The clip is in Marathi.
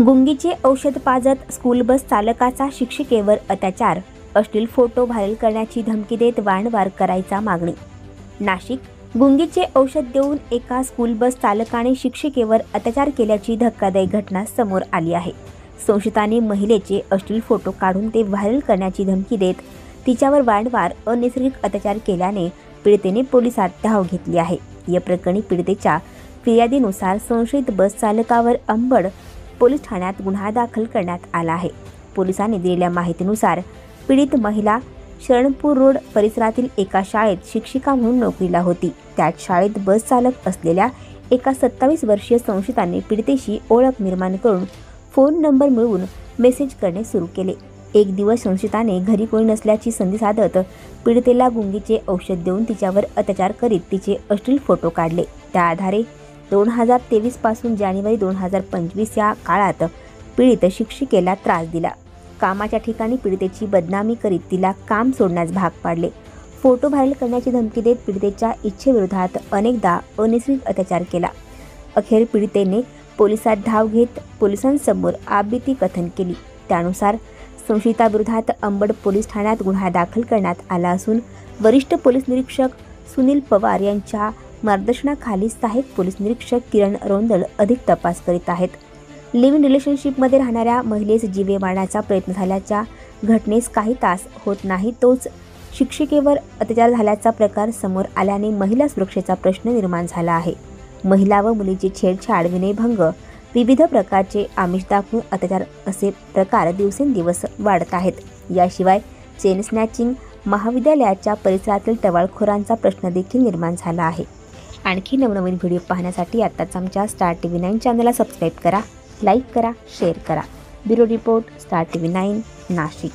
गुंगीचे औषध पाजत स्कूल बस चालकाचा शिक्षिकेवर अत्याचार, अश्लील फोटो व्हायरल करण्याची धमकी देत वारंवार करायचा मागणी। नाशिक, गुंगीचे औषध देऊन एका स्कूल बस चालकाने शिक्षिकेवर अत्याचार केल्याची धक्कादायक घटना समोर आली आहे। संशयिताने महिलेचे अश्लील फोटो काढून ते व्हायरल करण्याची धमकी देत तिच्यावर वारंवार अनैसर्गिक अत्याचार केल्याने पीडितेने पोलिसात धाव घेतली आहे। या प्रकरणी पीडितेच्या फिर्यादीनुसार संशयित बस चालकावर अंबड पोलीस ठाण्यात गुन्हा दाखल करण्यात आला आहे। पोलिसांनी दिलेल्या माहितीनुसार पीडित महिला शरणपूर रोड परिसरातील एका शाळेत शिक्षिका म्हणून नोकरीला होती। त्याच शाळेत बस चालक असलेल्या एका 27 वर्षीय संशयिताने पीडितेशी ओळख निर्माण करून फोन नंबर मिळवून मेसेज करणे सुरू केले। एक दिवस संशयिताने घरी कोणी नसल्याची संधी साधत पीडितेला गुंगीचे औषध देऊन तिच्यावर अत्याचार करीत तिचे अश्लील फोटो काढले। त्या आधारे 2023 पासून जानेवारी 2025 या काळात पीडित शिक्षिकेला त्रास दिला। कामाच्या ठिकाणी पीडितेची बदनामी करीत तिला काम सोडण्यास भाग पाडले। फोटो व्हायरल करण्याची धमकी देत पीडितेच्या इच्छेविरोधात अनेकदा अनैसर्गिक अत्याचार केला। अखेर पीडितेने पोलिसात धाव घेत पोलिसांसमोर आपबीती कथन केली। त्यानुसार संशयिताविरोधात अंबड पोलीस ठाण्यात गुन्हा दाखल करण्यात आला असून वरिष्ठ पोलीस निरीक्षक सुनील पवार यांच्या मार्गदर्शनाखाली सहाय्यक पोलीस निरीक्षक किरण रोंदळ अधिक तपास करीत आहेत। लिव्ह इन रिलेशनशिपमध्ये राहणाऱ्या महिलेस जीवे मारण्याचा प्रयत्न झाल्याच्या घटनेस काही तास होत नाही तोच शिक्षिकेवर अत्याचार झाल्याचा प्रकार समोर आल्याने महिला सुरक्षेचा प्रश्न निर्माण झाला आहे। महिला व मुलीची छेडछाड, विनयभंग, विविध प्रकारचे आमिष दाखवून अत्याचार असे प्रकार दिवसेंदिवस वाढत आहेत। याशिवाय चेन स्नॅचिंग, महाविद्यालयाच्या परिसरातील टवाळखोरांचा प्रश्न देखील निर्माण झाला आहे। आणखी नवनवीन व्हिडिओ पाहण्यासाठी आताच आमच्या स्टार TV 9 चॅनलला सबस्क्राईब करा, लाईक करा, शेअर करा। Bureau report, star TV 9 Nashik.